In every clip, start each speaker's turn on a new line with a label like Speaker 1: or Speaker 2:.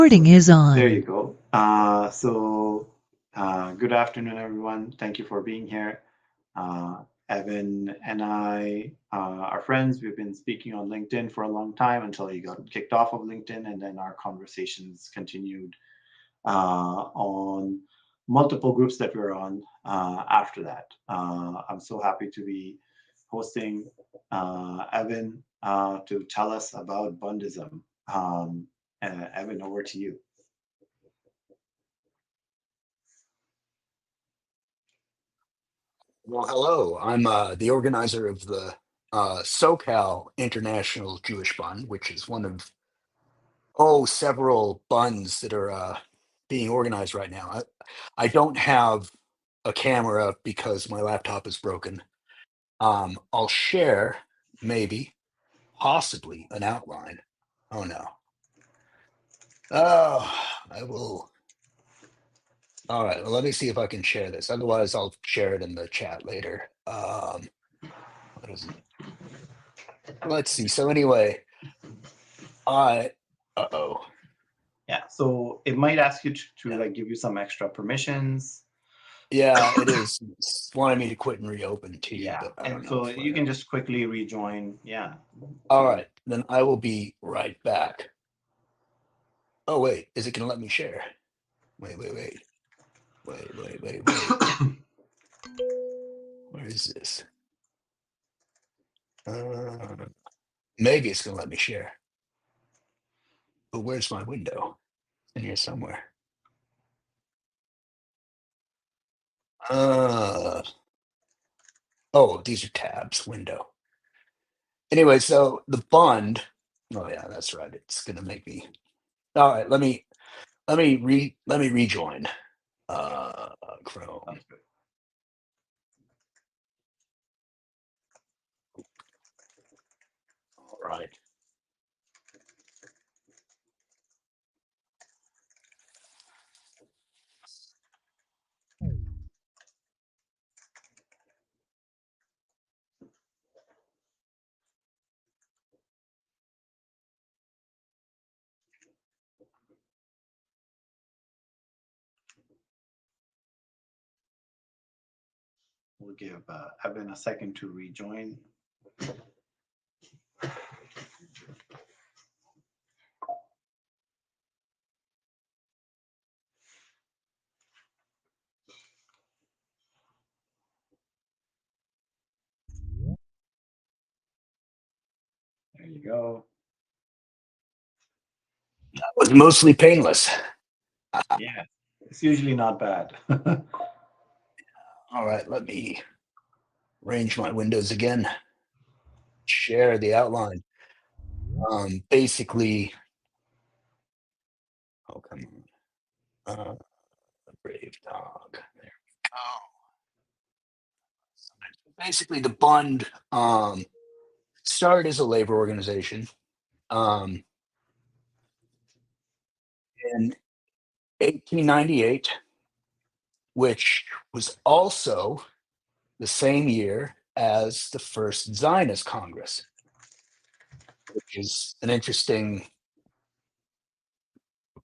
Speaker 1: Recording is on.
Speaker 2: There you go. Good afternoon, everyone. Thank you for being here. Evan and I are friends. We've been speaking on LinkedIn for a long time until he got kicked off of LinkedIn, and then our conversations continued on multiple groups that we were on after that. I'm so happy to be hosting Evan to tell us about Bundism. Evan, over to you.
Speaker 3: Well, hello. I'm the organizer of the SoCal International Jewish Bund, which is one of several bunds that are being organized right now. I don't have a camera because my laptop is broken. I'll share maybe, possibly an outline. Oh no. Oh, I will. All right. Well, let me see if I can share this. Otherwise, I'll share it in the chat later. What is it? Let's see. So anyway, uh-oh.
Speaker 2: Yeah, so it might ask you to like give you some extra permissions.
Speaker 3: Yeah, it is. It's wanting me to quit and reopen too.
Speaker 2: Yeah,
Speaker 3: But I
Speaker 2: and
Speaker 3: don't know.
Speaker 2: so you can just quickly rejoin. Yeah.
Speaker 3: All right, then I will be right back. Oh wait, is it gonna let me share? Wait. Where is this? Maybe it's gonna let me share. But where's my window? It's in here somewhere. Oh, these are tabs, window. Anyway, so the Bund. Oh yeah, that's right. It's gonna make me. All right, let me rejoin. Chrome. All right.
Speaker 2: We'll give Evan a second to rejoin. There you go.
Speaker 3: That was mostly painless.
Speaker 2: Yeah, it's usually not bad.
Speaker 3: All right, let me arrange my windows again. Share the outline. Basically, oh come on, brave dog. There we go. Basically, the Bund started as a labor organization in 1898, which was also the same year as the first Zionist Congress, which is an interesting,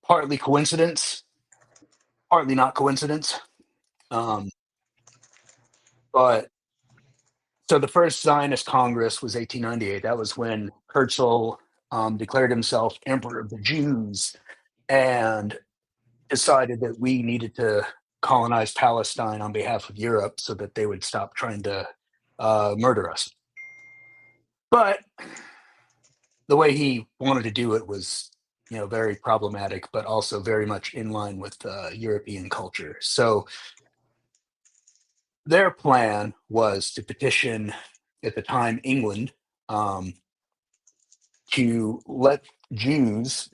Speaker 3: partly coincidence, partly not coincidence. But so the first Zionist Congress was 1898. That was when Herzl declared himself Emperor of the Jews and decided that we needed to colonize Palestine on behalf of Europe so that they would stop trying to murder us. But the way he wanted to do it was, very problematic, but also very much in line with European culture. So their plan was to petition, at the time, England, to let Jews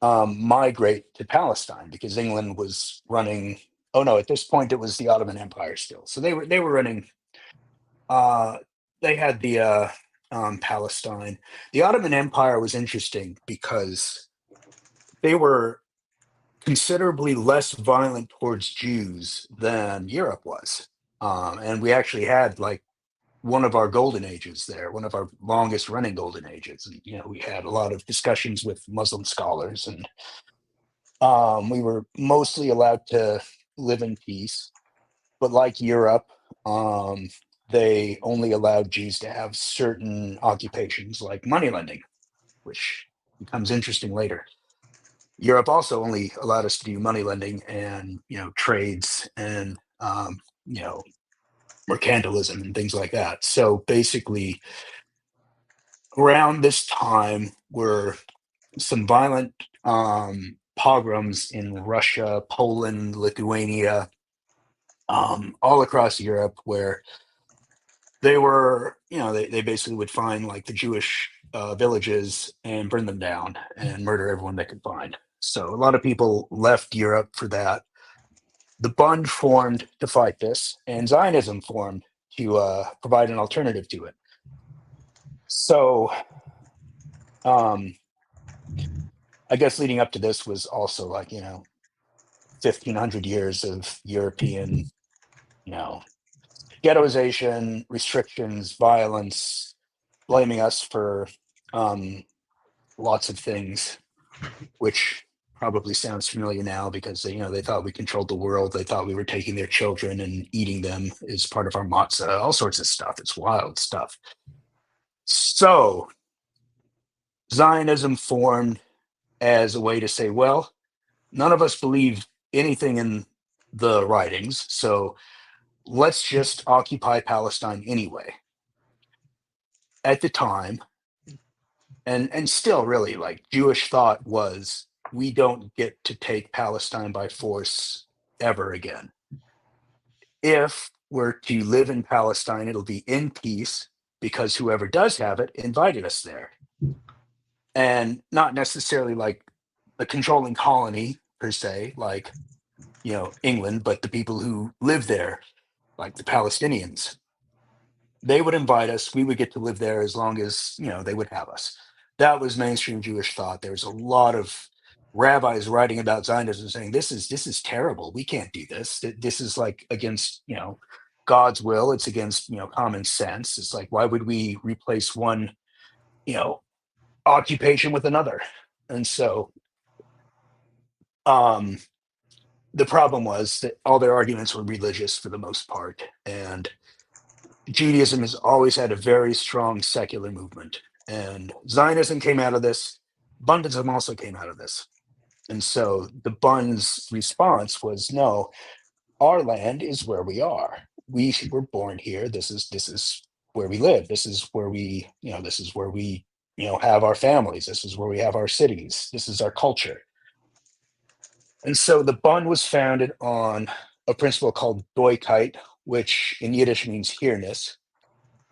Speaker 3: migrate to Palestine because England was running. Oh no, at this point it was the Ottoman Empire still. So they were running. They had the Palestine. The Ottoman Empire was interesting because they were considerably less violent towards Jews than Europe was, and we actually had like one of our golden ages there, one of our longest running golden ages. And, we had a lot of discussions with Muslim scholars and We were mostly allowed to live in peace, but like Europe, they only allowed Jews to have certain occupations like money lending, which becomes interesting later. Europe also only allowed us to do money lending and trades and mercantilism and things like that. So basically, around this time were some violent pogroms in Russia, Poland, Lithuania, all across Europe, where they were, they basically would find like the Jewish villages and burn them down and murder everyone they could find. So a lot of people left Europe for that. The Bund formed to fight this, and Zionism formed to provide an alternative to it. So um, I guess leading up to this was also like, 1,500 years of European, ghettoization, restrictions, violence, blaming us for lots of things, which probably sounds familiar now because they thought we controlled the world. They thought we were taking their children and eating them as part of our matzah, all sorts of stuff. It's wild stuff. So Zionism formed as a way to say, well, none of us believe anything in the writings, so let's just occupy Palestine anyway. At the time, and still really, like, Jewish thought was, we don't get to take Palestine by force ever again. If we're to live in Palestine, it'll be in peace because whoever does have it invited us there. And not necessarily like a controlling colony per se, like, England, but the people who live there, like the Palestinians. They would invite us. We would get to live there as long as, they would have us. That was mainstream Jewish thought. There was a lot of rabbis writing about Zionism saying, this is terrible. We can't do this. This is like against, God's will. It's against, common sense. It's like, why would we replace one, occupation with another? And so the problem was that all their arguments were religious for the most part. And Judaism has always had a very strong secular movement. And Zionism came out of this. Bundism also came out of this. And so the Bund's response was, no, our land is where we are. We were born here. This is where we live. This is where we, have our families. This is where we have our cities. This is our culture. And so the Bund was founded on a principle called Doikayt, which in Yiddish means hereness.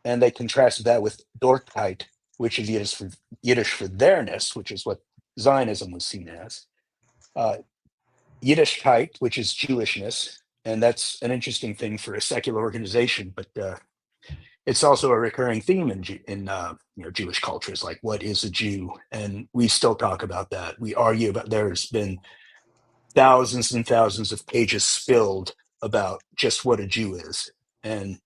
Speaker 3: And they contrasted that with Dorkayt, which is Yiddish for thereness, which is what Zionism was seen as. Yiddishkeit, which is Jewishness, and that's an interesting thing for a secular organization, but it's also a recurring theme in Jewish cultures, like what is a Jew, and we still talk about that. We argue about. There's been thousands and thousands of pages spilled about just what a Jew is, and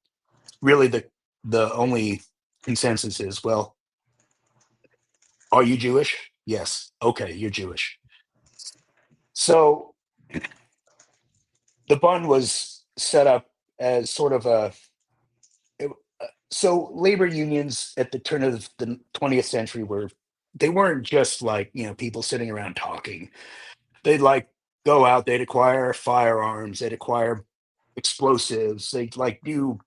Speaker 3: really the only consensus is, well, are you Jewish? Yes. Okay, you're Jewish. So the Bund was set up as sort of so labor unions at the turn of the 20th century they weren't just like, people sitting around talking. They'd like go out, they'd acquire firearms, they'd acquire explosives, they'd like do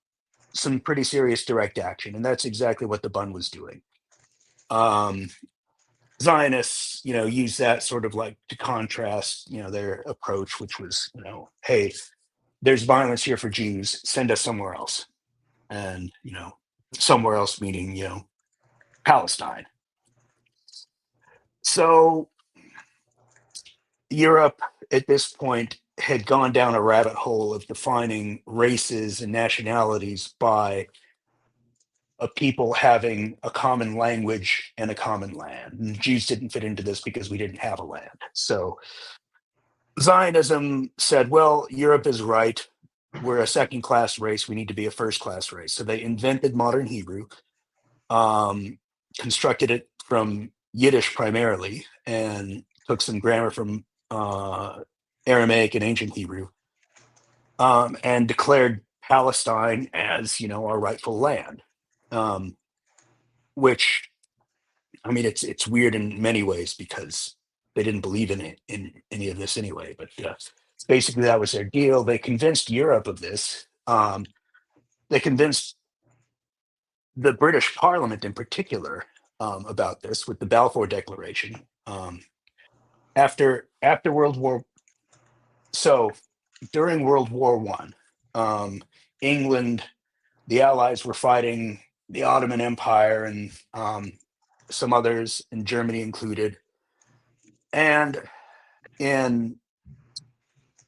Speaker 3: some pretty serious direct action. And that's exactly what the Bund was doing. Zionists, use that sort of like to contrast, their approach, which was, hey, there's violence here for Jews, send us somewhere else. And, somewhere else meaning, Palestine. So Europe at this point had gone down a rabbit hole of defining races and nationalities by a people having a common language and a common land. And Jews didn't fit into this because we didn't have a land. So Zionism said, well, Europe is right. We're a second-class race. We need to be a first-class race. So they invented modern Hebrew, constructed it from Yiddish primarily, and took some grammar from Aramaic and ancient Hebrew, and declared Palestine as, our rightful land. Which, I mean, it's weird in many ways because they didn't believe in it in any of this anyway. But basically, that was their deal. They convinced Europe of this. They convinced the British Parliament in particular about this with the Balfour Declaration. After World War, so during World War One, England, the Allies were fighting the Ottoman Empire and some others, and Germany included. And in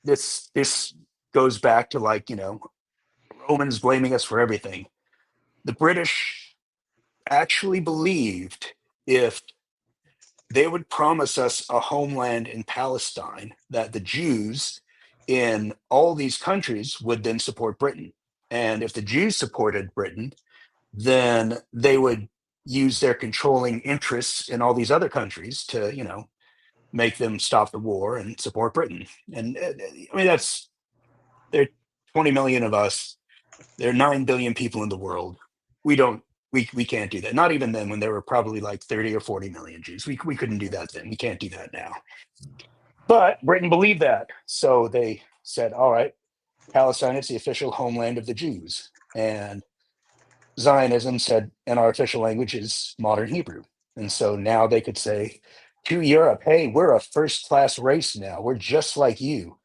Speaker 3: this goes back to Romans blaming us for everything. The British actually believed if they would promise us a homeland in Palestine, that the Jews in all these countries would then support Britain. And if the Jews supported Britain, then they would use their controlling interests in all these other countries to, make them stop the war and support Britain. And I mean, there are 20 million of us. There are 9 billion people in the world. We can't do that. Not even then, when there were probably like 30 or 40 million Jews. We couldn't do that then. We can't do that now. But Britain believed that. So they said, all right, Palestine is the official homeland of the Jews. And Zionism said, and our official language is modern Hebrew. And so now they could say to Europe, hey, we're a first class race now. We're just like you.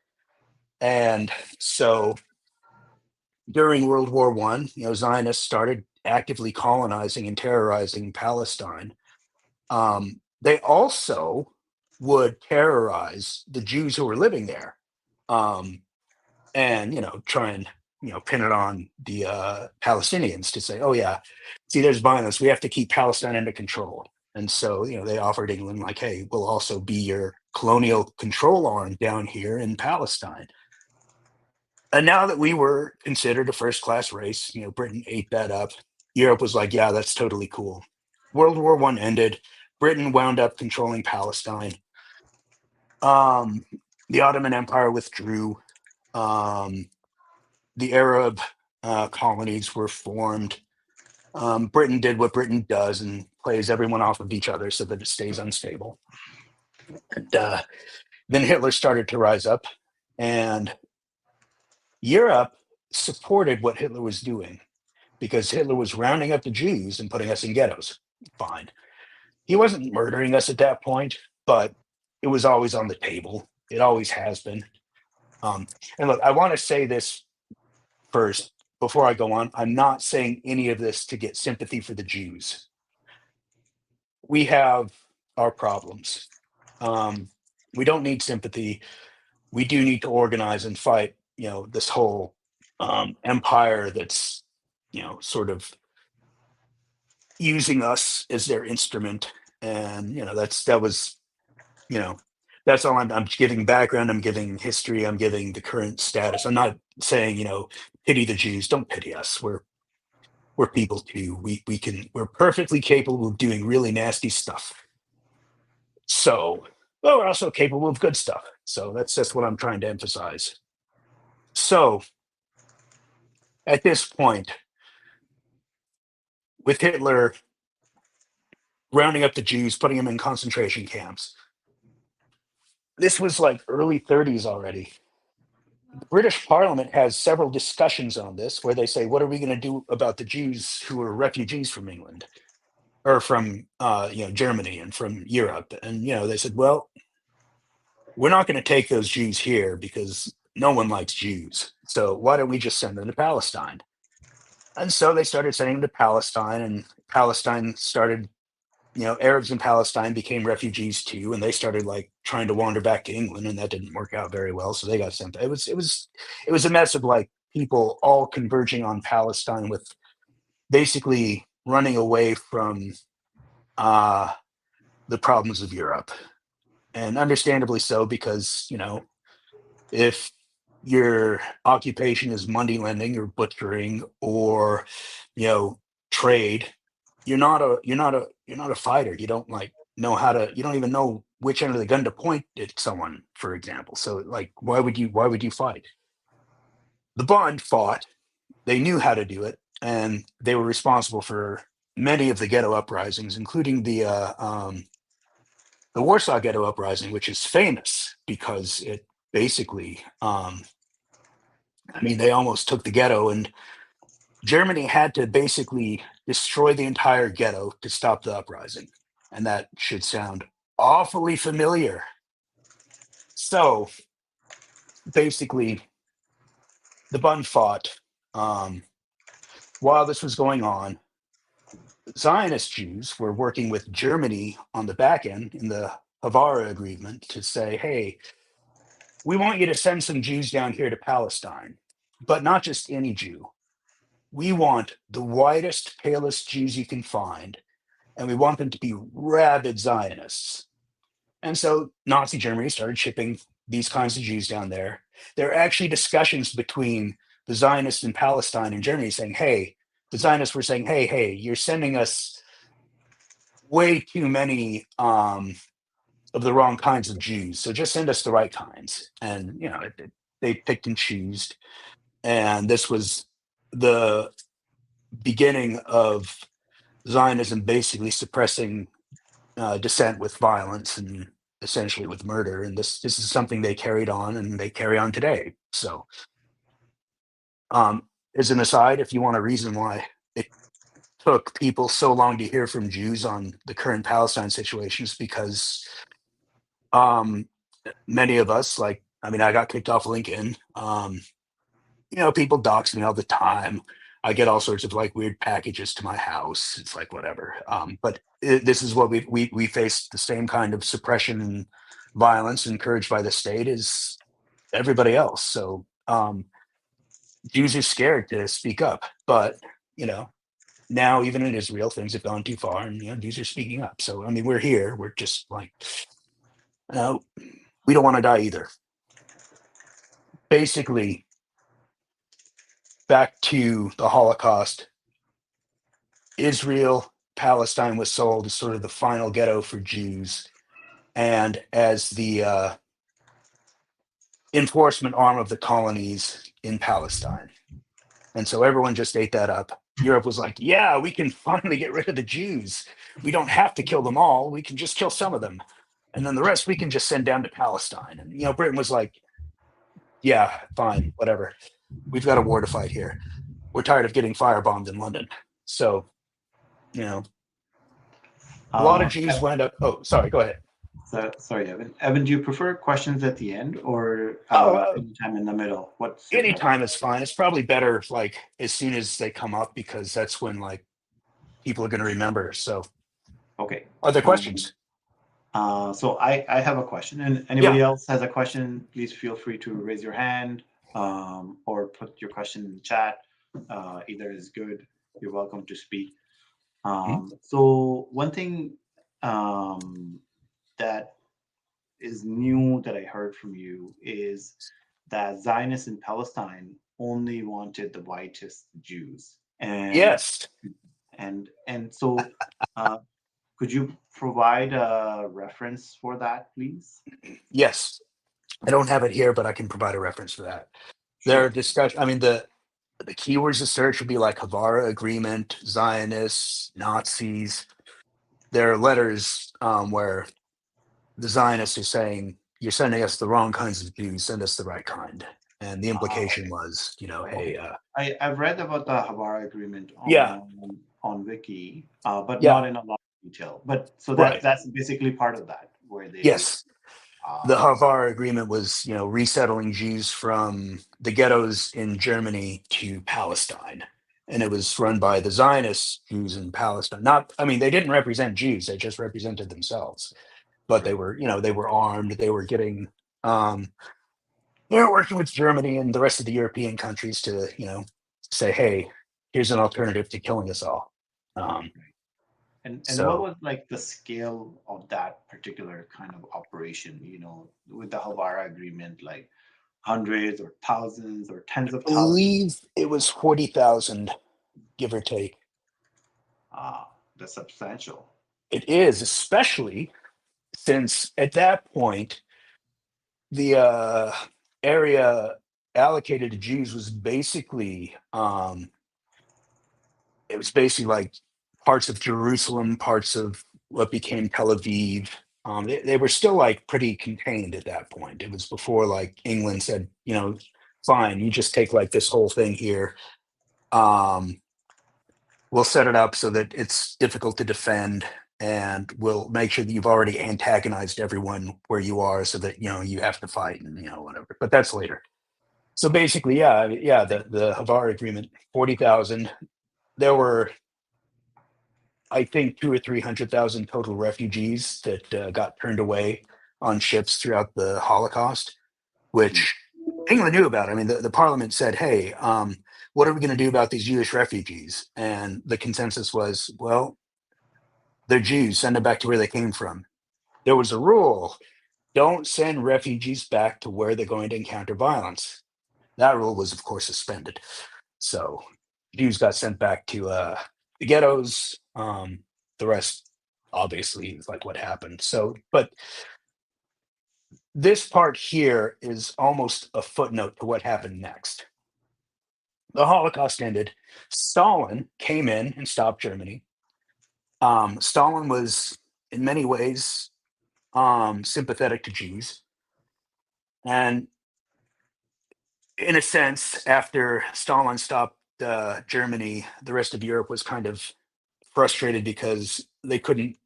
Speaker 3: And so during World War One, Zionists started actively colonizing and terrorizing Palestine. They also would terrorize the Jews who were living there, and try and pin it on the Palestinians to say, "Oh yeah, see, there's violence. We have to keep Palestine under control." And so they offered England like, "Hey, we'll also be your colonial control arm down here in Palestine." And now that we were considered a first class race, Britain ate that up. Europe was like, yeah, that's totally cool. World War One ended. Britain wound up controlling Palestine. The Ottoman Empire withdrew. The Arab colonies were formed. Britain did what Britain does and plays everyone off of each other so that it stays unstable. And then Hitler started to rise up, and Europe supported what Hitler was doing because Hitler was rounding up the Jews and putting us in ghettos. Fine. He wasn't murdering us at that point, but it was always on the table. It always has been. And look, I want to say this first before I go on. I'm not saying any of this to get sympathy for the Jews. We have our problems. We don't need sympathy. We do need to organize and fight, this whole empire that's, sort of using us as their instrument. And, that's all I'm giving background. I'm giving history. I'm giving the current status. I'm not saying, pity the Jews. Don't pity us. We're people too. We're perfectly capable of doing really nasty stuff. So, but we're also capable of good stuff. So that's just what I'm trying to emphasize. So at this point, with Hitler rounding up the Jews, putting them in concentration camps, this was like early 30s already. The British Parliament has several discussions on this where they say, what are we going to do about the Jews who are refugees from England or from Germany and from Europe? And they said, well, we're not going to take those Jews here because no one likes Jews. So why don't we just send them to Palestine? And so they started sending them to Palestine, and Palestine started, Arabs in Palestine became refugees too, and they started like trying to wander back to England, and that didn't work out very well. So they got sent. It was a mess of like people all converging on Palestine with basically running away from the problems of Europe. And understandably so, because, if your occupation is money lending or butchering or, trade, you're not a fighter. You don't like know how to, you don't even know which end of the gun to point at someone, for example. So like, why would you fight? The Bund fought. They knew how to do it, and they were responsible for many of the ghetto uprisings, including the Warsaw Ghetto Uprising, which is famous because it basically, they almost took the ghetto, and Germany had to basically destroy the entire ghetto to stop the uprising. And that should sound awfully familiar. So basically, the Bund fought. While this was going on, Zionist Jews were working with Germany on the back end in the Havara Agreement to say, hey, we want you to send some Jews down here to Palestine, but not just any Jew. We want the whitest, palest Jews you can find, and we want them to be rabid Zionists. And so Nazi Germany started shipping these kinds of Jews down there. There are actually discussions between the Zionists in Palestine and Germany saying, hey, the Zionists were saying, hey, you're sending us way too many of the wrong kinds of Jews. So just send us the right kinds. And, they picked and chose. And this was the beginning of Zionism basically suppressing dissent with violence and essentially with murder. And this is something they carried on and they carry on today. So as an aside, if you want a reason why it took people so long to hear from Jews on the current Palestine situation, is because many of us, I got kicked off LinkedIn. People dox me all the time. I get all sorts of weird packages to my house. It's whatever. But this is what we face the same kind of suppression and violence encouraged by the state as everybody else. So Jews are scared to speak up, but now even in Israel, things have gone too far, and Jews are speaking up. So we're here. We're just we don't want to die either. Basically, back to the Holocaust, Israel, Palestine was sold as sort of the final ghetto for Jews, and as the enforcement arm of the colonies in Palestine. And so everyone just ate that up. Europe was like, yeah, we can finally get rid of the Jews. We don't have to kill them all. We can just kill some of them. And then the rest we can just send down to Palestine. And, Britain was like, yeah, fine, whatever. We've got a war to fight here. We're tired of getting firebombed in London. So, a lot of Jews wound up. Oh, sorry, go ahead.
Speaker 2: Sorry, Evan. Evan, do you prefer questions at the end or anytime in the middle?
Speaker 3: Anytime is fine. It's probably better as soon as they come up, because that's when people are going to remember. So,
Speaker 2: okay.
Speaker 3: Are there questions?
Speaker 2: So I have a question, and anybody else has a question, please feel free to raise your hand or put your question in the chat. Either is good. You're welcome to speak. So one thing that is new that I heard from you is that Zionists in Palestine only wanted the whitest Jews. And
Speaker 3: yes.
Speaker 2: And so could you provide a reference for that, please?
Speaker 3: Yes. I don't have it here, but I can provide a reference for that. Sure. There are discussion. The keywords to search would be Havara Agreement, Zionists, Nazis. There are letters where the Zionists are saying, you're sending us the wrong kinds of Jews, send us the right kind. And the implication was, hey.
Speaker 2: I've read about the Havara Agreement on Wiki, but not in a lot of detail. But so that's basically part of that, where they.
Speaker 3: Yes. The Havara Agreement was, resettling Jews from the ghettos in Germany to Palestine. And it was run by the Zionist Jews in Palestine. They didn't represent Jews, they just represented themselves. But they were, they were armed, they were getting, they were working with Germany and the rest of the European countries to, say, hey, here's an alternative to killing us all.
Speaker 2: And what was the scale of that particular kind of operation, with the Havara Agreement, hundreds or thousands or tens of thousands?
Speaker 3: I believe it was 40,000, give or take.
Speaker 2: That's substantial.
Speaker 3: It is, especially since at that point, the area allocated to Jews was basically it was basically like parts of Jerusalem, parts of what became Tel Aviv. They were still like pretty contained at that point. It was before like England said, fine, you just take like this whole thing here. We'll set it up so that it's difficult to defend, and we'll make sure that you've already antagonized everyone where you are, so that you have to fight and whatever. But that's later. So basically, yeah, the Havar Agreement, 40,000. There were, I think, 200,000 or 300,000 total refugees that got turned away on ships throughout the Holocaust, which England knew about. I mean, the parliament said, hey, what are we going to do about these Jewish refugees? And the consensus was, well, they're Jews, send them back to where they came from. There was a rule, don't send refugees back to where they're going to encounter violence. That rule was, of course, suspended. So Jews got sent back to the ghettos. The rest, obviously, is like what happened. So, but this part here is almost a footnote to what happened next. The Holocaust ended. Stalin came in and stopped Germany. Stalin was, in many ways, sympathetic to Jews. And in a sense, after Stalin stopped Germany, the rest of Europe was kind of frustrated because they couldn't,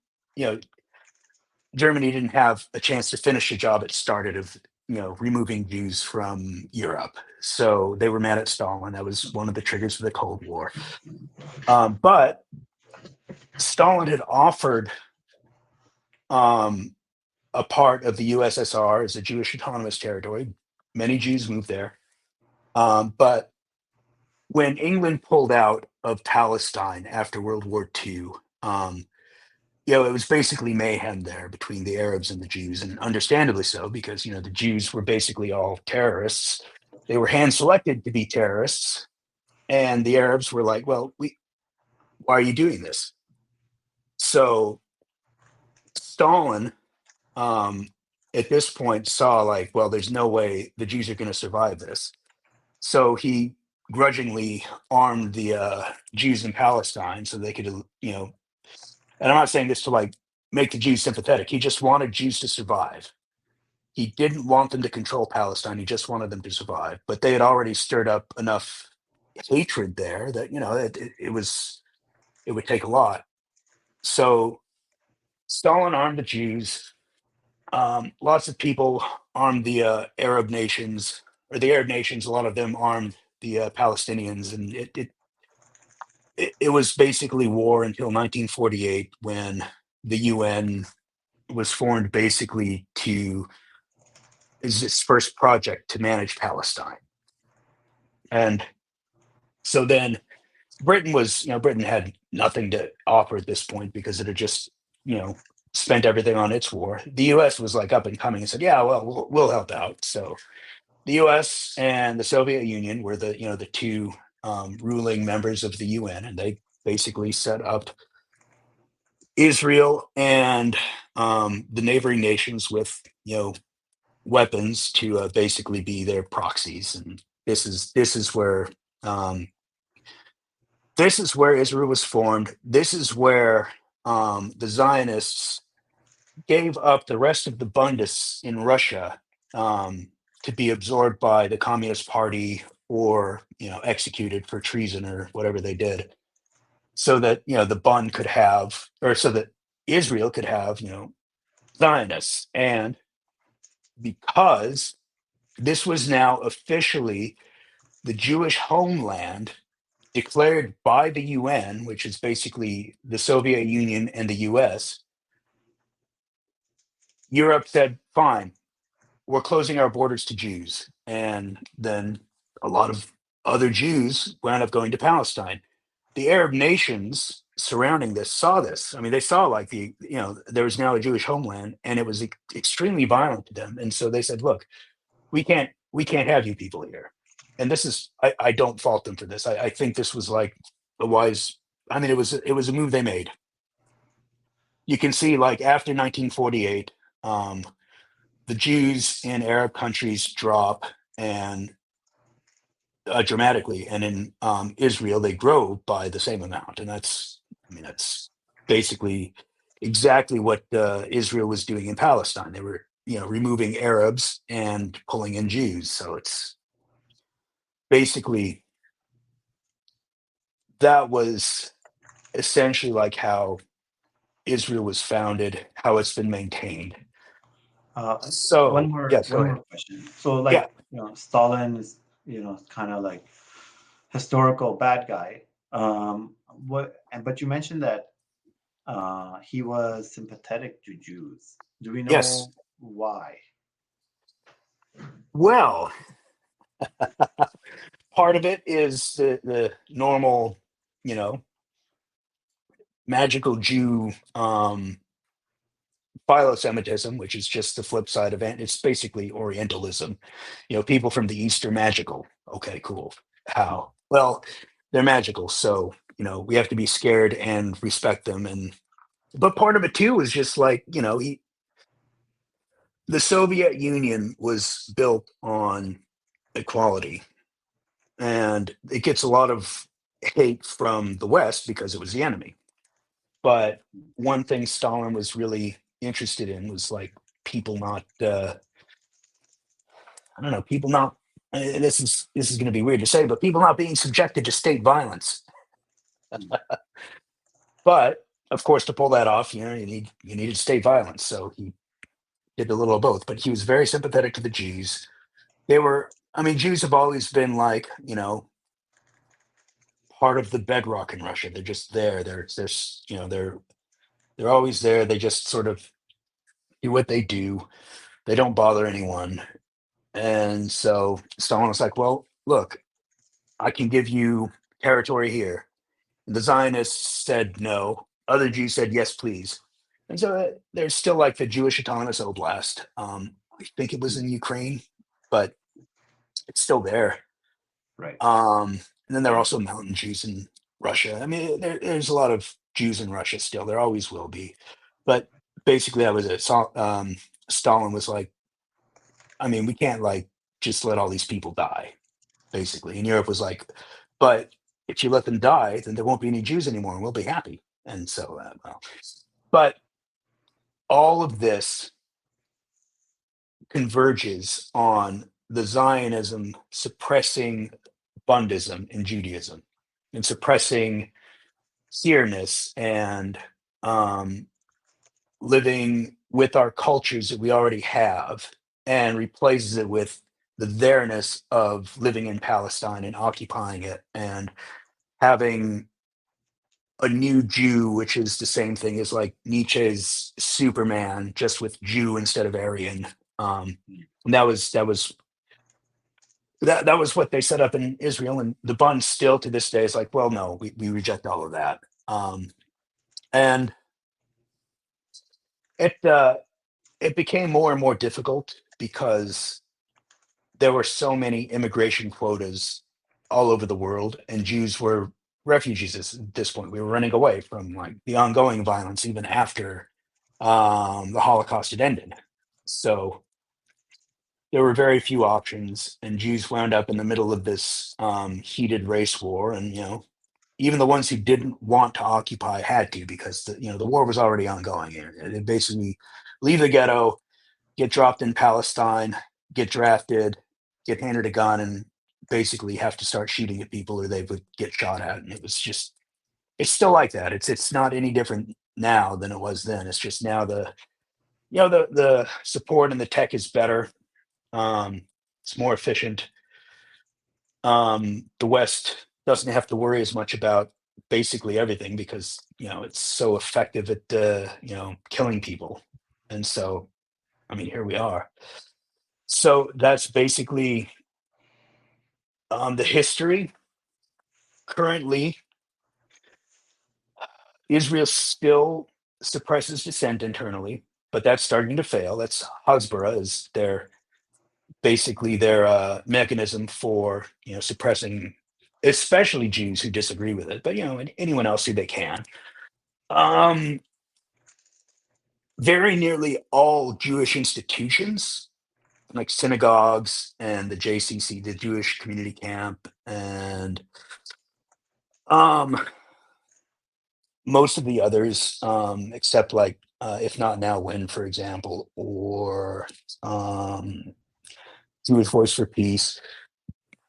Speaker 3: Germany didn't have a chance to finish the job it started of, removing Jews from Europe. So they were mad at Stalin. That was one of the triggers for the Cold War. But Stalin had offered a part of the USSR as a Jewish autonomous territory. Many Jews moved there. But when England pulled out of Palestine after World War II, it was basically mayhem there between the Arabs and the Jews, and understandably so, because the Jews were basically all terrorists. They were hand selected to be terrorists, and the Arabs were like, "Well, why are you doing this?" So Stalin, at this point, saw like, well, there's no way the Jews are going to survive this. So he grudgingly armed the Jews in Palestine so they could, and I'm not saying this to like make the Jews sympathetic. He just wanted Jews to survive. He didn't want them to control Palestine. He just wanted them to survive. But they had already stirred up enough hatred there that it would take a lot. So Stalin armed the Jews. Lots of people armed the Arab nations, or the Arab nations. A lot of them armed the Palestinians, and it was basically war until 1948, when the UN was formed basically is its first project to manage Palestine. And so then Britain had nothing to offer at this point because it had just, spent everything on its war. The US was like up and coming and said, yeah, well, we'll help out. So the US and the Soviet Union were the two ruling members of the UN, and they basically set up Israel and the neighboring nations with weapons to basically be their proxies. And this is where Israel was formed. This is where the Zionists gave up the rest of the Bundists in Russia to be absorbed by the Communist Party, or executed for treason or whatever they did, so that the Bund could have, or so that Israel could have Zionists. And because this was now officially the Jewish homeland declared by the UN, which is basically the Soviet Union and the US, Europe said, fine, we're closing our borders to Jews. And then a lot of other Jews wound up going to Palestine. The Arab nations surrounding this saw this. I mean, they saw like there was now a Jewish homeland, and it was extremely violent to them. And so they said, look, we can't have you people here. And this is, I don't fault them for this. I think this was like a wise, it was a move they made. You can see, like, after 1948, the Jews in Arab countries drop and dramatically, and in Israel they grow by the same amount, and that's basically exactly what Israel was doing in Palestine. They were removing Arabs and pulling in Jews, so it's basically that was essentially like how Israel was founded, how it's been maintained.
Speaker 2: One
Speaker 3: So
Speaker 2: more
Speaker 3: yes, go ahead.
Speaker 2: question. So
Speaker 3: Yeah.
Speaker 2: Stalin is kind of like historical bad guy. But you mentioned that he was sympathetic to Jews. Do we
Speaker 3: Yes.
Speaker 2: know why?
Speaker 3: Well, part of it is the normal, magical Jew philo-Semitism, which is just the flip side of it. It's basically Orientalism. People from the East are magical. Okay, cool. How? Well, they're magical, so we have to be scared and respect them. But part of it too is just like the Soviet Union was built on equality, and it gets a lot of hate from the West because it was the enemy. But one thing Stalin was really interested in was like people not, I don't know, people not. This is going to be weird to say, but people not being subjected to state violence. But of course, to pull that off, you needed state violence. So he did a little of both. But he was very sympathetic to the Jews. Jews have always been like part of the bedrock in Russia. They're just there. They're always there. They just sort of do what they do. They don't bother anyone. And so Stalin was like, well, look, I can give you territory here. The Zionists said no. Other Jews said yes, please. And so there's still like the Jewish Autonomous Oblast. I think it was in Ukraine, but it's still there.
Speaker 2: Right.
Speaker 3: And then there are also mountain Jews in Russia. There's a lot of Jews in Russia still. There always will be. But basically, that was it. Stalin was like, we can't like just let all these people die, basically. And Europe was like, but if you let them die, then there won't be any Jews anymore, and we'll be happy. And so, but all of this converges on the Zionism suppressing Bundism in Judaism and suppressing hereness and living with our cultures that we already have, and replaces it with the thereness of living in Palestine and occupying it and having a new Jew, which is the same thing as like Nietzsche's Superman, just with Jew instead of Aryan. And that was what they set up in Israel, and the Bund still to this day is like, well, no, we reject all of that. And it became more and more difficult because there were so many immigration quotas all over the world, and Jews were refugees at this point. We were running away from like the ongoing violence even after the Holocaust had ended. So there were very few options, and Jews wound up in the middle of this heated race war. And even the ones who didn't want to occupy had to, because the war was already ongoing. They basically leave the ghetto, get dropped in Palestine, get drafted, get handed a gun, and basically have to start shooting at people or they would get shot at. And it's still like that. It's not any different now than it was then. It's just now the support and the tech is better. It's more efficient. The West doesn't have to worry as much about basically everything because it's so effective at killing people. And so here we are. So that's basically the history. Currently, Israel still suppresses dissent internally, but that's starting to fail. That's Hasbara is their mechanism for suppressing, especially Jews who disagree with it, but anyone else who they can. very nearly all Jewish institutions, like synagogues and the JCC, the Jewish Community Camp, and um, most of the others, except like If Not Now, When, for example, or Jewish Voice for Peace,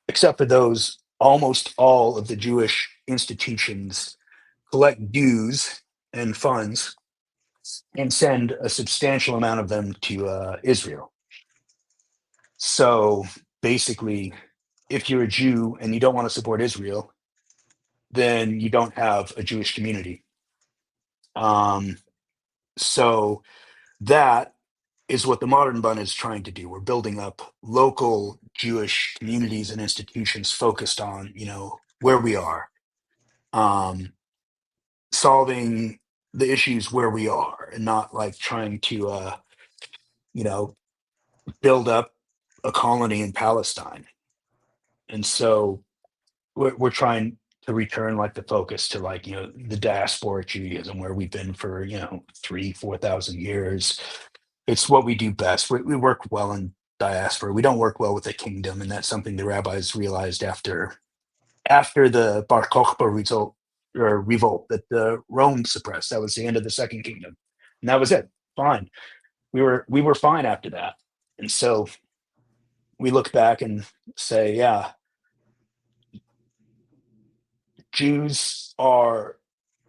Speaker 3: except for those, almost all of the Jewish institutions collect dues and funds and send a substantial amount of them to Israel. So basically, if you're a Jew and you don't want to support Israel, then you don't have a Jewish community. So that is what the modern Bund is trying to do. We're building up local Jewish communities and institutions focused on, where we are, solving the issues where we are, and not like trying to, you know, build up a colony in Palestine. And so we're trying to return like the focus to like, the diasporic Judaism where we've been for, 4,000 years. It's what we do best. We work well in diaspora. We don't work well with the kingdom, and that's something the rabbis realized after the Bar Kokhba revolt that Rome suppressed. That was the end of the Second Kingdom, and that was it. Fine. We were fine after that, and so we look back and say, yeah, Jews are.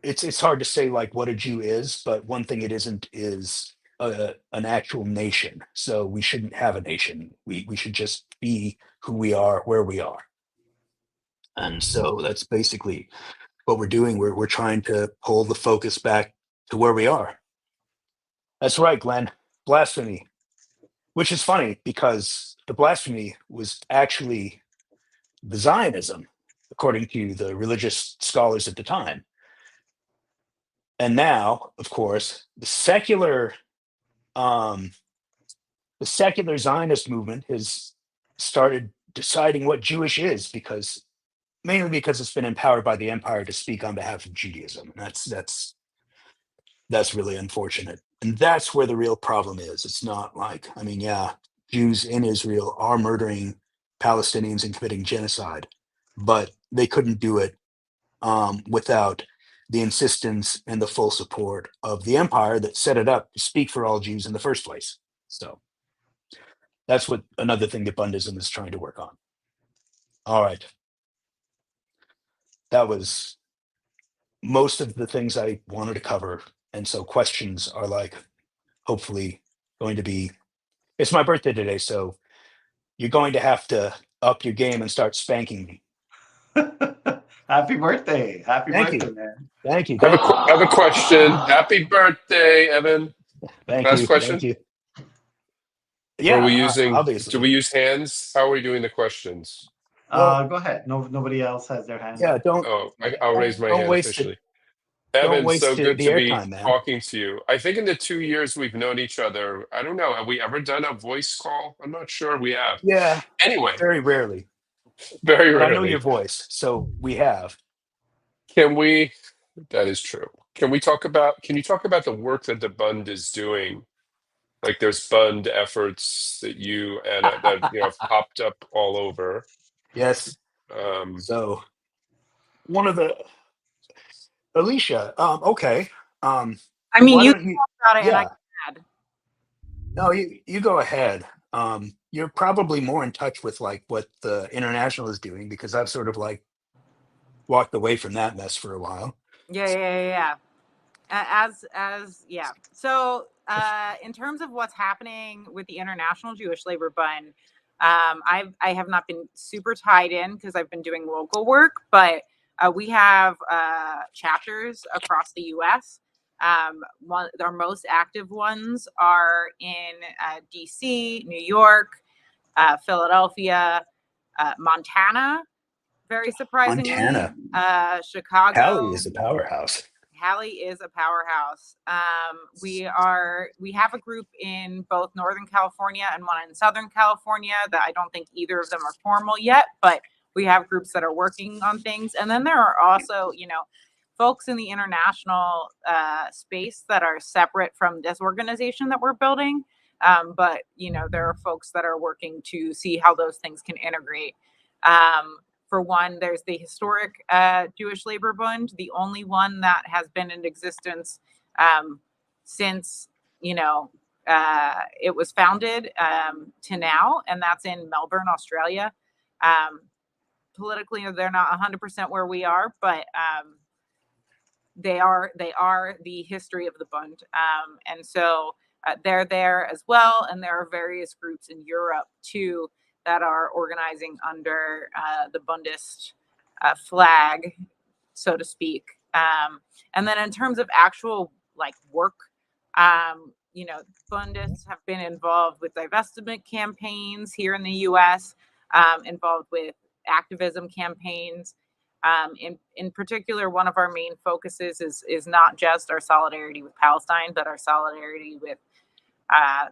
Speaker 3: It's hard to say like what a Jew is, but one thing it isn't is an actual nation. So we shouldn't have a nation. We should just be who we are, where we are. And so that's basically what we're doing. We're trying to pull the focus back to where we are. That's right, Glenn. Blasphemy, which is funny because the blasphemy was actually the Zionism, according to the religious scholars at the time. And now, of course, the secular Zionist movement has started deciding what Jewish is, mainly because it's been empowered by the empire to speak on behalf of Judaism. That's really unfortunate, and that's where the real problem is. It's not like, Jews in Israel are murdering Palestinians and committing genocide, but they couldn't do it without the insistence and the full support of the empire that set it up to speak for all Jews in the first place. So that's what another thing that Bundism is trying to work on. All right. That was most of the things I wanted to cover. And so questions are like, hopefully going to be, it's my birthday today, so you're going to have to up your game and start spanking me.
Speaker 2: Happy birthday. Happy
Speaker 3: Thank
Speaker 2: birthday,
Speaker 3: you.
Speaker 2: man.
Speaker 3: Thank you.
Speaker 1: I have a question. Happy birthday, Evan.
Speaker 3: Thank
Speaker 1: Last
Speaker 3: you.
Speaker 1: question.
Speaker 3: Thank you.
Speaker 1: Or are
Speaker 3: Yeah,
Speaker 1: we using?
Speaker 3: obviously.
Speaker 1: Do we use hands? How are we doing the questions?
Speaker 3: Well,
Speaker 2: Go ahead. Nobody else has their hand
Speaker 3: yeah,
Speaker 2: up.
Speaker 1: I'll raise my
Speaker 3: don't
Speaker 1: hand
Speaker 3: waste it.
Speaker 1: officially.
Speaker 3: Don't
Speaker 1: Evan,
Speaker 3: waste
Speaker 1: so
Speaker 3: the
Speaker 1: good to be
Speaker 3: airtime, man.
Speaker 1: talking to you. I think in the 2 years we've known each other, I don't know, have we ever done a voice call? I'm not sure we have.
Speaker 3: Yeah,
Speaker 1: Anyway,
Speaker 3: very rarely.
Speaker 1: very
Speaker 3: But I know
Speaker 1: rarely.
Speaker 3: your voice, so we have.
Speaker 1: Can we? That is true. Can you talk about the work that the Bund is doing? Like there's Bund efforts that you and that have popped up all over.
Speaker 3: Yes. So one of the Alicia. Okay.
Speaker 4: I mean,
Speaker 3: why
Speaker 4: you
Speaker 3: don't you?
Speaker 4: talk about it, and I
Speaker 3: Yeah.
Speaker 4: can add.
Speaker 3: No, you go ahead. You're probably more in touch with like what the international is doing, because I've sort of like walked away from that mess for a while.
Speaker 4: Yeah. Yeah. So, in terms of what's happening with the International Jewish Labor Bund, I have not been super tied in because I've been doing local work, but we have chapters across the U.S. Our most active ones are in D.C., New York, Philadelphia, Montana. Very surprisingly,
Speaker 3: Montana.
Speaker 4: Chicago.
Speaker 3: Cali is a powerhouse.
Speaker 4: Cali is a powerhouse. We have a group in both Northern California and one in Southern California that I don't think either of them are formal yet, but we have groups that are working on things. And then there are also, folks in the international space that are separate from this organization that we're building. But, there are folks that are working to see how those things can integrate. For one, there's the historic Jewish Labor Bund, the only one that has been in existence since, it was founded to now, and that's in Melbourne, Australia. Politically, they're not 100% where we are, but they are the history of the Bund. And so they're there as well. And there are various groups in Europe too that are organizing under the Bundist flag, so to speak. And then in terms of actual work, Bundists have been involved with divestment campaigns here in the US, involved with activism campaigns. In particular, one of our main focuses is not just our solidarity with Palestine, but our solidarity with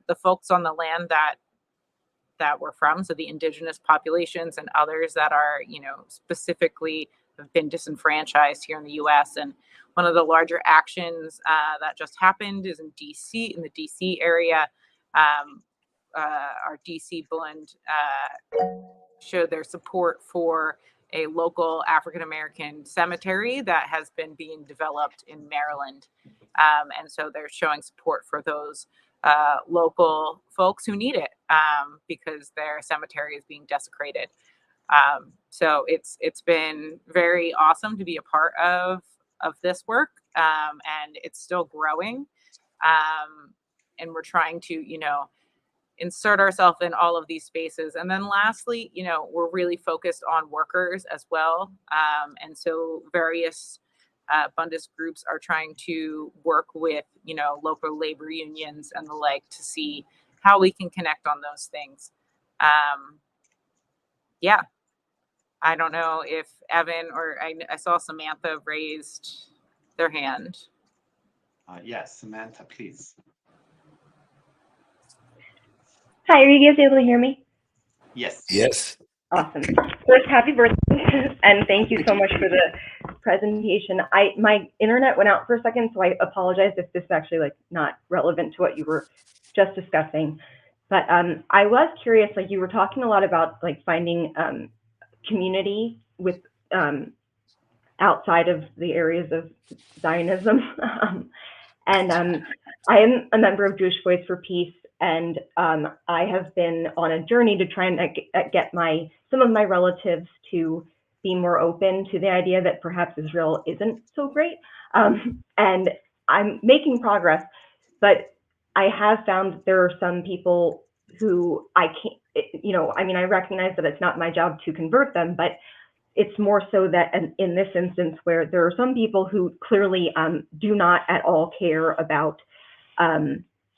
Speaker 4: the folks on the land that we're from, so the indigenous populations and others that are, specifically have been disenfranchised here in the U.S. And one of the larger actions that just happened is in D.C., in the D.C. area. Our D.C. Bund showed their support for a local African-American cemetery that has been being developed in Maryland. And so they're showing support for those local folks who need it because their cemetery is being desecrated. So it's been very awesome to be a part of this work, and it's still growing. And we're trying to, insert ourselves in all of these spaces. And then lastly, we're really focused on workers as well. And so various Bundist groups are trying to work with, local labor unions and the like to see how we can connect on those things. Yeah. I don't know if Evan or I saw Samantha raised their hand.
Speaker 2: Yes, Samantha, please.
Speaker 5: Hi, are you guys able to hear me?
Speaker 2: Yes.
Speaker 3: Yes.
Speaker 5: Awesome. First, happy birthday, and thank you so much for the presentation. My internet went out for a second, so I apologize if this is actually not relevant to what you were just discussing. But I was curious, you were talking a lot about finding community with outside of the areas of Zionism, and I am a member of Jewish Voice for Peace. And I have been on a journey to try and get some of my relatives to be more open to the idea that perhaps Israel isn't so great. And I'm making progress, but I have found that there are some people who I can't, I recognize that it's not my job to convert them, but it's more so that in this instance where there are some people who clearly do not at all care about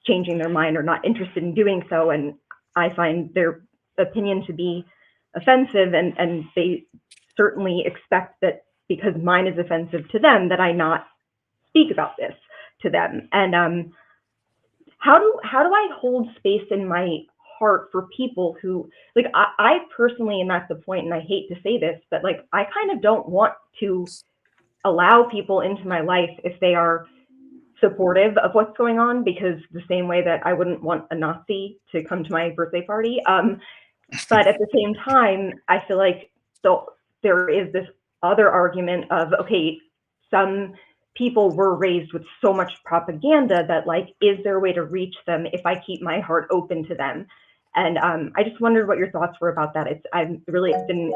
Speaker 5: changing their mind or not interested in doing so, and I find their opinion to be offensive, and they certainly expect that because mine is offensive to them that I not speak about this to them. And how do I hold space in my heart for people who I personally, and that's the point, and I hate to say this, but I kind of don't want to allow people into my life if they are supportive of what's going on, because the same way that I wouldn't want a Nazi to come to my birthday party. But at the same time, I feel there is this other argument of, okay, some people were raised with so much propaganda that is there a way to reach them if I keep my heart open to them? And I just wondered what your thoughts were about that. I've really been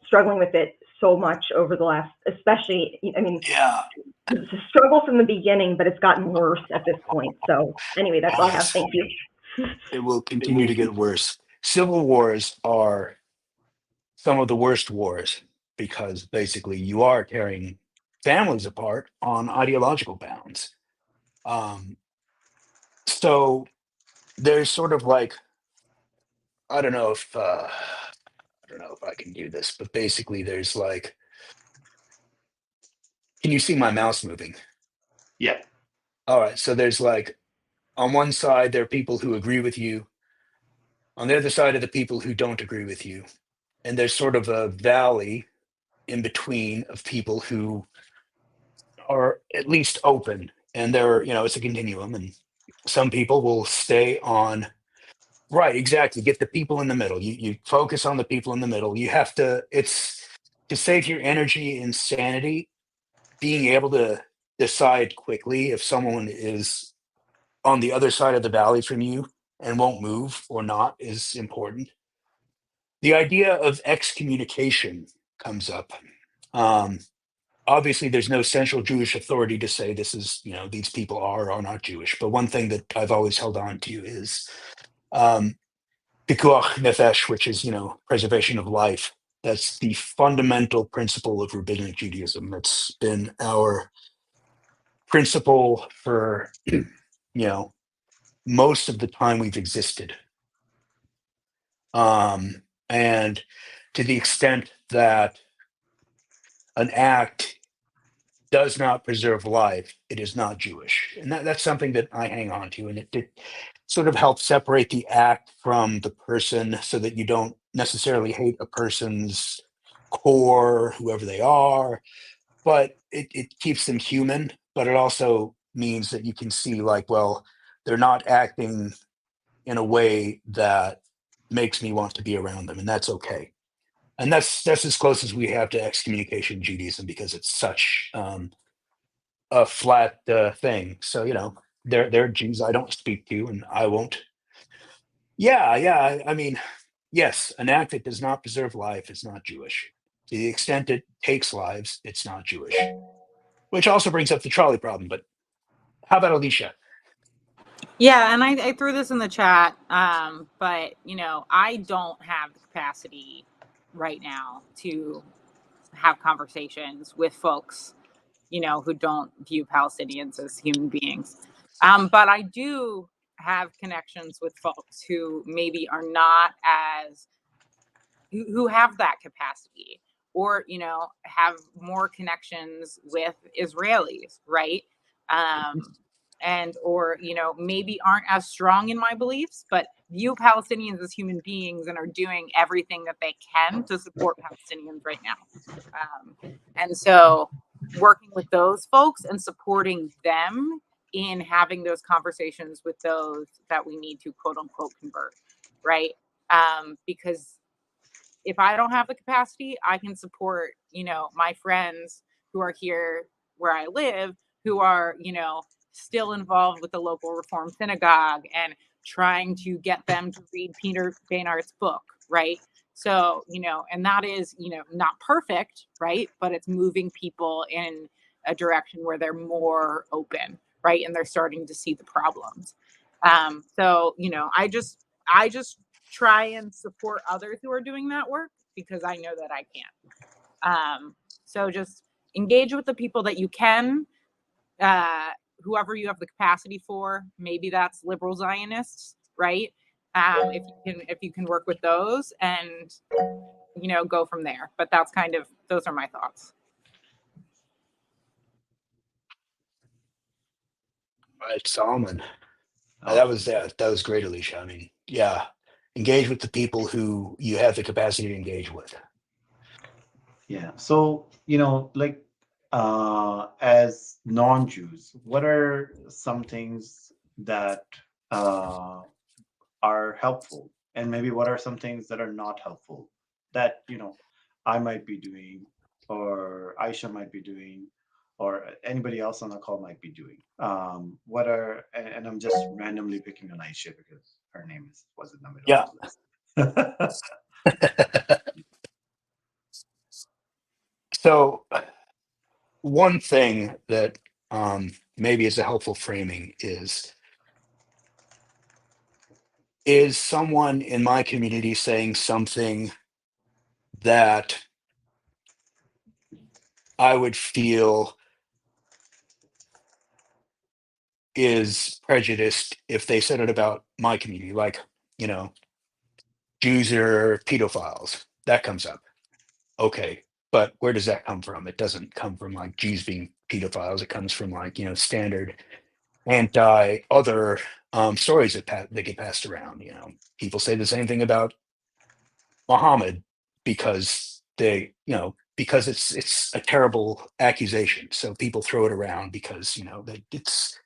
Speaker 5: struggling with it so much over the last, especially,
Speaker 3: Yeah.
Speaker 5: it's a struggle from the beginning, but it's gotten worse at this point. So anyway, that's all I have. Thank you.
Speaker 3: It will continue to get worse. Civil wars are some of the worst wars because basically you are tearing families apart on ideological bounds. So there's sort of I don't know if I can do this, but basically there's can you see my mouse moving?
Speaker 2: Yeah.
Speaker 3: All right. So there's on one side, there are people who agree with you. On the other side are the people who don't agree with you. And there's sort of a valley in between of people who are at least open, and they're, it's a continuum, and some people will stay on. Right, exactly. Get the people in the middle. You focus on the people in the middle. You have to. It's to save your energy and sanity. Being able to decide quickly if someone is on the other side of the valley from you and won't move or not is important. The idea of excommunication comes up. Um, Obviously, there's no central Jewish authority to say this is, these people are or not Jewish. But one thing that I've always held on to is pikuach nefesh, which is, preservation of life. That's the fundamental principle of rabbinic Judaism. That's been our principle for, most of the time we've existed. And to the extent that an act does not preserve life, it is not Jewish. And that's something that I hang on to. And it sort of helps separate the act from the person so that you don't necessarily hate a person's core, whoever they are, but it keeps them human. But it also means that you can see, like, well, they're not acting in a way that makes me want to be around them, and that's okay. And that's as close as we have to excommunication in Judaism, because it's such a flat thing. So they're Jews I don't speak to, and I won't. Yeah. I mean, yes, an act that does not preserve life is not Jewish. To the extent it takes lives, it's not Jewish. Which also brings up the trolley problem. But how about Alicia?
Speaker 4: Yeah, and I threw this in the chat, but I don't have the capacity right now to have conversations with folks, who don't view Palestinians as human beings. But I do have connections with folks who maybe are not as who have that capacity, or have more connections with Israelis, right? And or maybe aren't as strong in my beliefs, but view Palestinians as human beings and are doing everything that they can to support Palestinians right now. And so working with those folks and supporting them in having those conversations with those that we need to quote unquote convert, right? Because if I don't have the capacity, I can support, my friends who are here where I live, who are, still involved with the local Reform synagogue and trying to get them to read Peter Baynard's book, right? So, and that is, not perfect, right? But it's moving people in a direction where they're more open, right? And they're starting to see the problems. So, I just try and support others who are doing that work because I know that I can't. So just engage with the people that you can, whoever you have the capacity for. Maybe that's liberal Zionists, right? If you can work with those and go from there. But that's those are my thoughts.
Speaker 3: Right, Solomon. That was great, Alicia. I mean, yeah, engage with the people who you have the capacity to engage with.
Speaker 2: Yeah. So, as non-Jews, what are some things that are helpful? And maybe what are some things that are not helpful that, I might be doing, or Aisha might be doing, or anybody else on the call might be doing? And I'm just randomly picking on Aisha because her name was in the middle
Speaker 3: Yeah.
Speaker 2: of the list.
Speaker 3: So one thing that maybe is a helpful framing is someone in my community saying something that I would feel is prejudiced if they said it about my community, like, Jews are pedophiles. That comes up. Okay, but where does that come from? It doesn't come from like Jews being pedophiles. It comes from like, standard anti other stories that get passed around. People say the same thing about Muhammad because they, because it's a terrible accusation. So people throw it around because, it's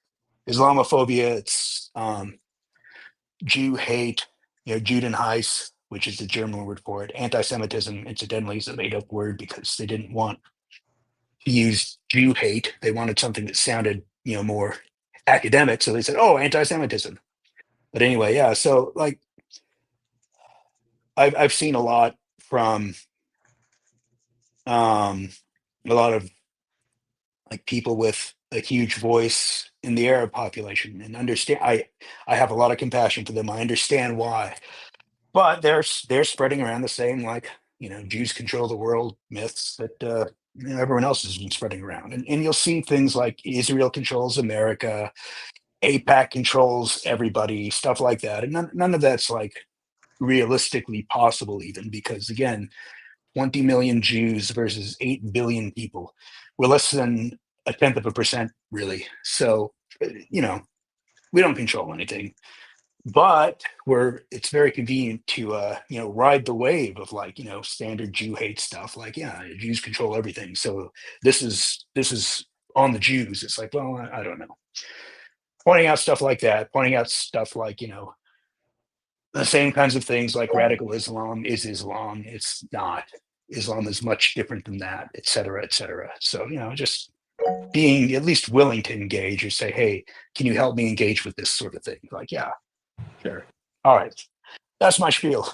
Speaker 3: Islamophobia, it's Jew hate, Judenhass, which is the German word for it. Anti-Semitism, incidentally, is a made-up word because they didn't want to use Jew hate. They wanted something that sounded, more academic. So they said, "Oh, anti-Semitism." But anyway, yeah. So like, I've seen a lot from a lot of like people with a huge voice in the Arab population, and understand. I have a lot of compassion for them. I understand why, but they're spreading around the same, like, Jews control the world myths that everyone else has been spreading around, and you'll see things like Israel controls America, APAC controls everybody, stuff like that, and none of that's like realistically possible, even because, again, 20 million Jews versus 8 billion people. We're less than a tenth of a percent, really. So, we don't control anything, but it's very convenient to, ride the wave of, like, standard Jew hate stuff. Like, yeah, Jews control everything. So this is on the Jews. It's like, well, I don't know. Pointing out stuff like that, pointing out stuff like, the same kinds of things like radical Islam is Islam. It's not. Islam is much different than that, et cetera, et cetera. So, just being at least willing to engage or say, hey, can you help me engage with this sort of thing? Like, yeah, sure. All right. That's my spiel.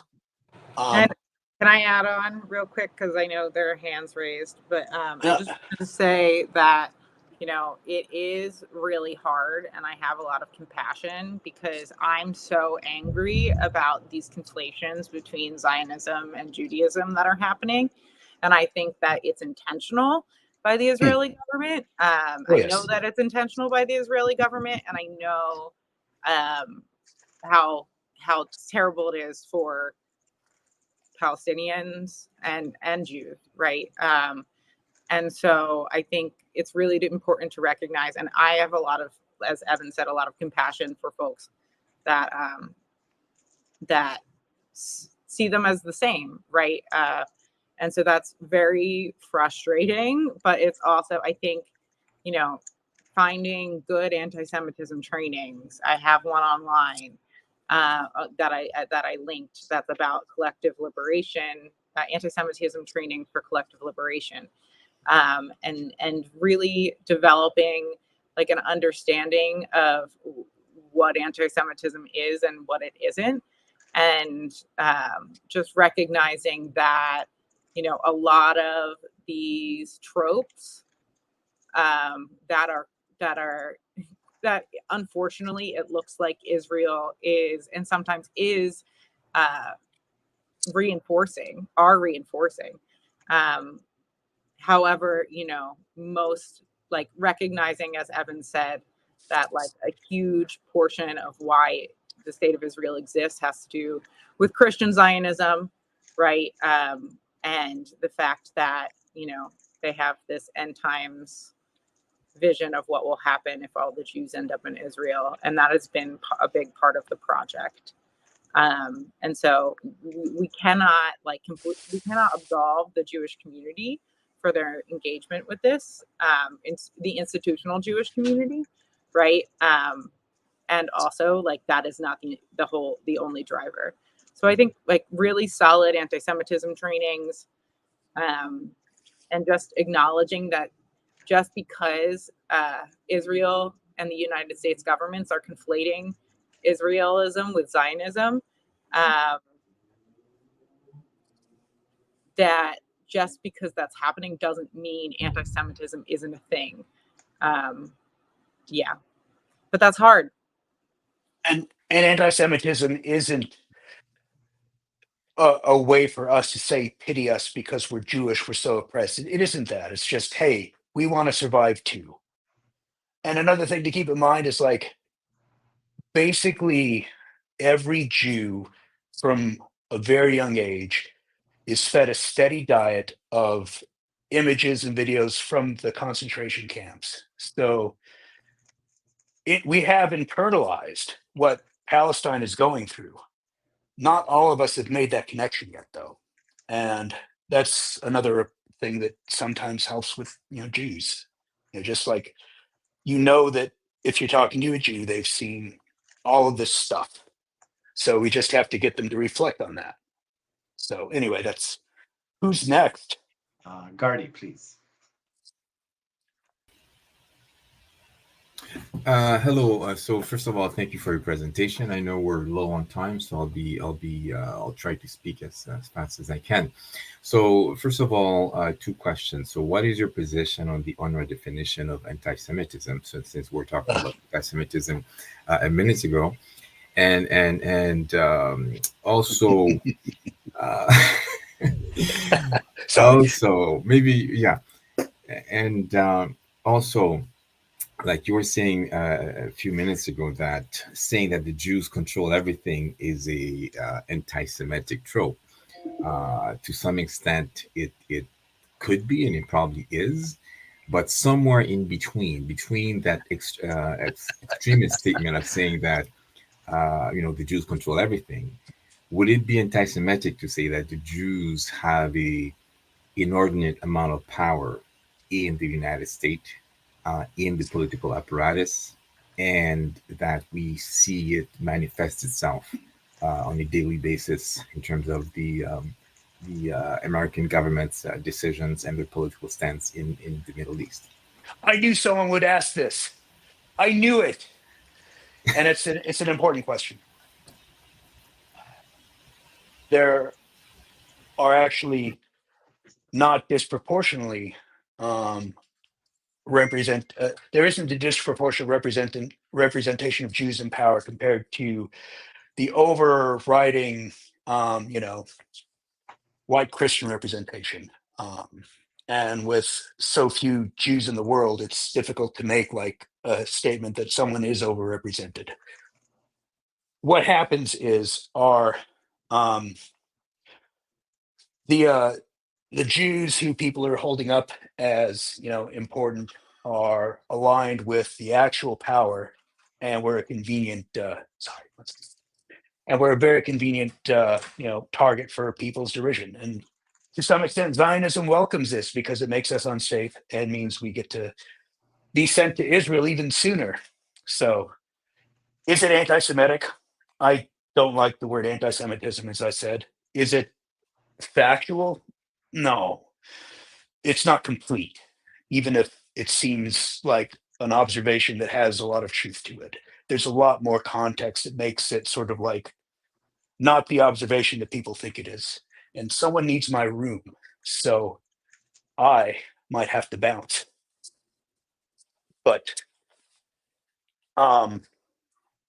Speaker 4: And can I add on real quick? Because I know there are hands raised, but I just wanted to say that, it is really hard, and I have a lot of compassion because I'm so angry about these conflations between Zionism and Judaism that are happening. And I think that it's intentional by the Israeli government. I know that it's intentional by the Israeli government, and I know how terrible it is for Palestinians and Jews, right? And so I think it's really important to recognize, and I have a lot of, as Evan said, a lot of compassion for folks that that see them as the same, right? And so that's very frustrating, but it's also, I think, finding good anti-Semitism trainings. I have one online that I linked that's about collective liberation, anti-Semitism training for collective liberation, and really developing like an understanding of what anti-Semitism is and what it isn't, and just recognizing that a lot of these tropes that unfortunately it looks like Israel is, and sometimes is, reinforcing. However, most, like, recognizing, as Evan said, that like a huge portion of why the state of Israel exists has to do with Christian Zionism, right? And the fact that, they have this end times vision of what will happen if all the Jews end up in Israel. And that has been a big part of the project. And so we cannot we cannot absolve the Jewish community for their engagement with this, the institutional Jewish community, right? And also, like, that is not the only driver. So I think like really solid anti-Semitism trainings, and just acknowledging that just because Israel and the United States governments are conflating Israelism with Zionism, that just because that's happening doesn't mean anti-Semitism isn't a thing. Yeah, but that's hard.
Speaker 3: And anti-Semitism isn't a way for us to say, pity us because we're Jewish, we're so oppressed. It isn't that. It's just, hey, we want to survive too. And another thing to keep in mind is, like, basically every Jew from a very young age is fed a steady diet of images and videos from the concentration camps. So we have internalized what Palestine is going through. Not all of us have made that connection yet, though. And that's another thing that sometimes helps with, Jews. Just like, that if you're talking to a Jew, they've seen all of this stuff. So we just have to get them to reflect on that. So anyway, that's who's next.
Speaker 2: Gardy, please.
Speaker 6: Hello. So first of all, thank you for your presentation. I know we're low on time, so I'll try to speak as fast as I can. So first of all, two questions. So what is your position on the UNRWA definition of anti-Semitism? So since we're talking about anti-Semitism a minute ago, and also also maybe yeah, and also, like you were saying a few minutes ago, that saying that the Jews control everything is a anti-Semitic trope. To some extent, it could be, and it probably is, but somewhere in between that extremist statement of saying that the Jews control everything, would it be anti-Semitic to say that the Jews have a inordinate amount of power in the United States, in the political apparatus, and that we see it manifest itself on a daily basis in terms of the American government's decisions and their political stance in the Middle East?
Speaker 3: I knew someone would ask this. I knew it. And it's an important question. There are actually not disproportionately there isn't a disproportionate representation of Jews in power compared to the overriding white Christian representation. And with so few Jews in the world, it's difficult to make like a statement that someone is overrepresented. What happens is the Jews who people are holding up as important are aligned with the actual power, and we're a convenient and we're a very convenient target for people's derision. And to some extent, Zionism welcomes this because it makes us unsafe and means we get to be sent to Israel even sooner. So, is it anti-Semitic? I don't like the word anti-Semitism, as I said. Is it factual? No, it's not complete, even if it seems like an observation that has a lot of truth to it. There's a lot more context that makes it sort of like not the observation that people think it is. And someone needs my room, so I might have to bounce. But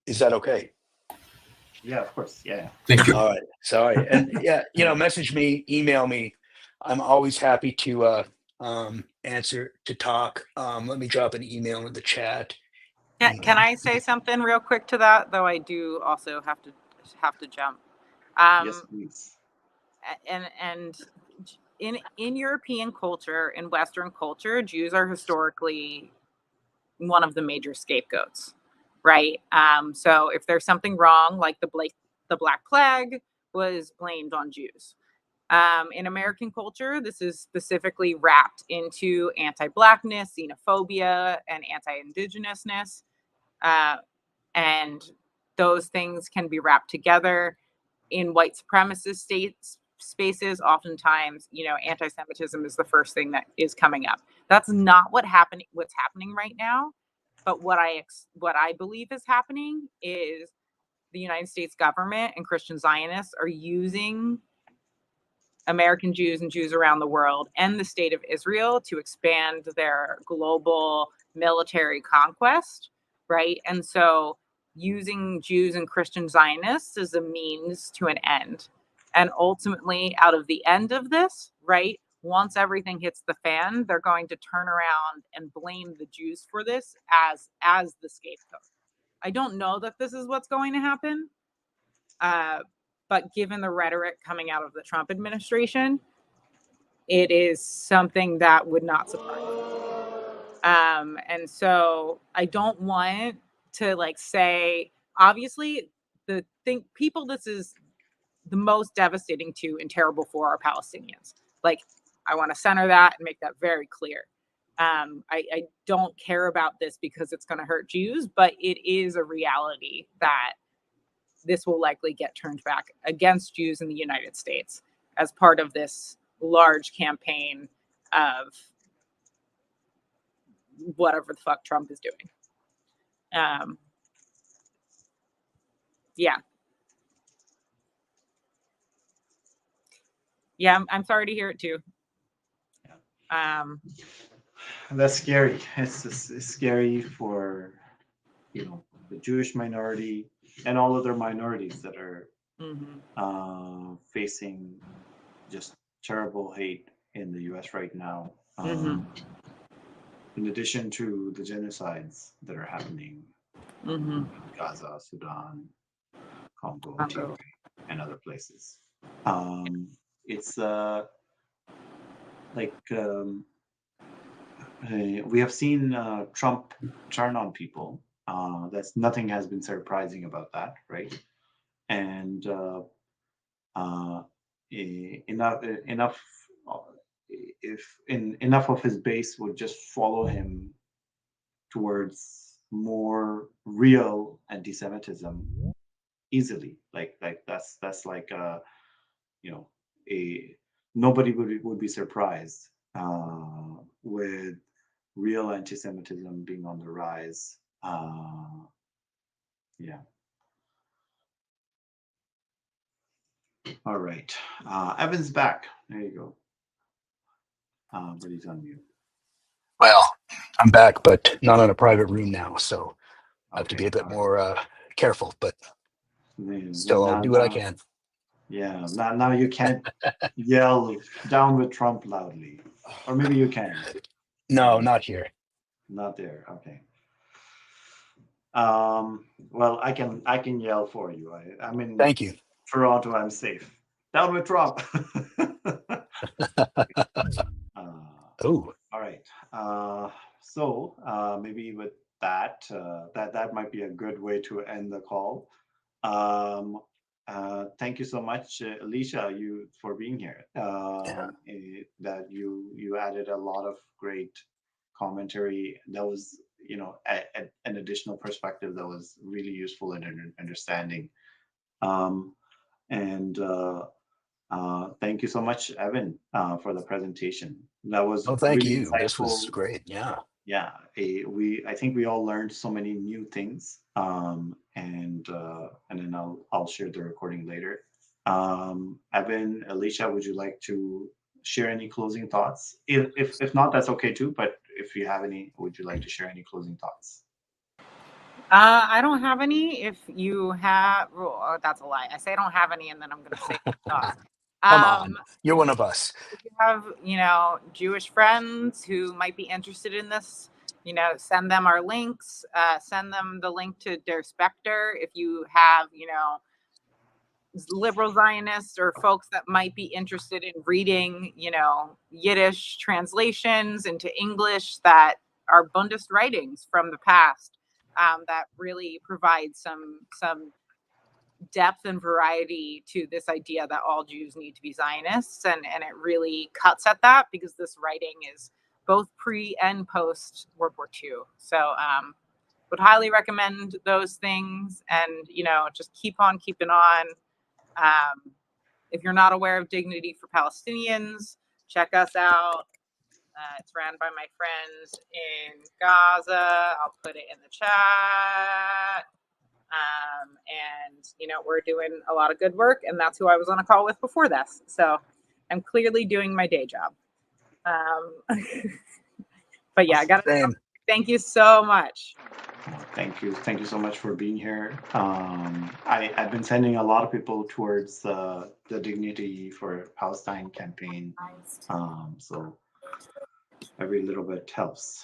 Speaker 3: is that okay?
Speaker 2: Yeah, of course. Yeah.
Speaker 6: Thank you.
Speaker 3: All right. Sorry. And yeah, message me, email me. I'm always happy to answer, to talk. Let me drop an email in the chat.
Speaker 4: Can I say something real quick to that? Though I do also have to jump.
Speaker 2: Yes, please.
Speaker 4: And in European culture, in Western culture, Jews are historically one of the major scapegoats, right? So if there's something wrong, like the Black Plague was blamed on Jews. In American culture, this is specifically wrapped into anti-Blackness, xenophobia, and anti-Indigenousness. And those things can be wrapped together. In white supremacist spaces, oftentimes, anti-Semitism is the first thing that is coming up. That's not what's happening right now. But what I believe is happening is the United States government and Christian Zionists are using American Jews and Jews around the world and the state of Israel to expand their global military conquest, right? And so using Jews and Christian Zionists as a means to an end. And ultimately, out of the end of this, right, once everything hits the fan, they're going to turn around and blame the Jews for this as the scapegoat. I don't know that this is what's going to happen. But given the rhetoric coming out of the Trump administration, it is something that would not surprise me. And so I don't want to say, obviously, people this is the most devastating to and terrible for are Palestinians. I want to center that and make that very clear. I don't care about this because it's going to hurt Jews, but it is a reality that this will likely get turned back against Jews in the United States as part of this large campaign of whatever the fuck Trump is doing. Yeah. Yeah, I'm sorry to hear it too.
Speaker 2: That's scary. It's scary for, you know, the Jewish minority and all other minorities that are facing just terrible hate in the U.S. right now. In addition to the genocides that are happening in Gaza, Sudan, Congo, Tigray, and other places. It's like we have seen Trump turn on people. Nothing has been surprising about that, right? And enough of his base would just follow him towards more real anti-Semitism easily. Like that's like you know, nobody would be surprised with real anti-Semitism being on the rise. Yeah. All right. Evan's back. There you go. But he's on mute.
Speaker 3: Well, I'm back, but not in a private room now, so I have to be a bit more careful, but still I'll do what I can.
Speaker 2: Yeah, now you can't yell down with Trump loudly. Or maybe you can.
Speaker 3: No, not here.
Speaker 2: Not there. Okay. Well, I can yell for you. I'm in
Speaker 3: Thank you.
Speaker 2: Toronto. I'm safe. Down with Trump.
Speaker 3: Oh.
Speaker 2: All right. So maybe with that, that might be a good way to end the call. Thank you so much, Alicia, for being here. That you added a lot of great commentary. That was, you know, an additional perspective that was really useful in understanding. Thank you so much, Evan, for the presentation. That was
Speaker 3: thank
Speaker 2: really
Speaker 3: you.
Speaker 2: insightful.
Speaker 3: This was great. Yeah.
Speaker 2: Yeah. I think we all learned so many new things. And then I'll share the recording later. Evan, Alicia, would you like to share any closing thoughts? If not, that's okay too. But if you have any, would you like to share any closing thoughts?
Speaker 4: I don't have any. If you have, that's a lie. I say I don't have any, and then I'm going to say thoughts.
Speaker 3: Come on, you're one of us.
Speaker 4: If you have, you know, Jewish friends who might be interested in this, you know, send them our links. Send them the link to Der Spectre. If you have, you know, liberal Zionists or folks that might be interested in reading, you know, Yiddish translations into English that are Bundist writings from the past, that really provide some depth and variety to this idea that all Jews need to be Zionists, and it really cuts at that because this writing is both pre and post World War II. So would highly recommend those things, and, you know, just keep on keeping on. If you're not aware of Dignity for Palestinians, check us out. It's ran by my friends in Gaza. I'll put it in the chat. And, you know, we're doing a lot of good work, and that's who I was on a call with before this. So I'm clearly doing my day job. But yeah, I got to thank you so much.
Speaker 2: Thank you so much for being here. I've been sending a lot of people towards the Dignity for Palestine campaign. So every little bit helps.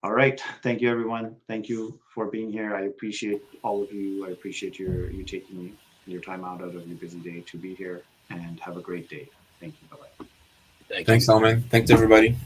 Speaker 2: All right. Thank you, everyone. Thank you for being here. I appreciate all of you. I appreciate you taking your time out of your busy day to be here, and have a great day. Thank you. Bye-bye.
Speaker 6: Thanks, Salman. Thanks, everybody.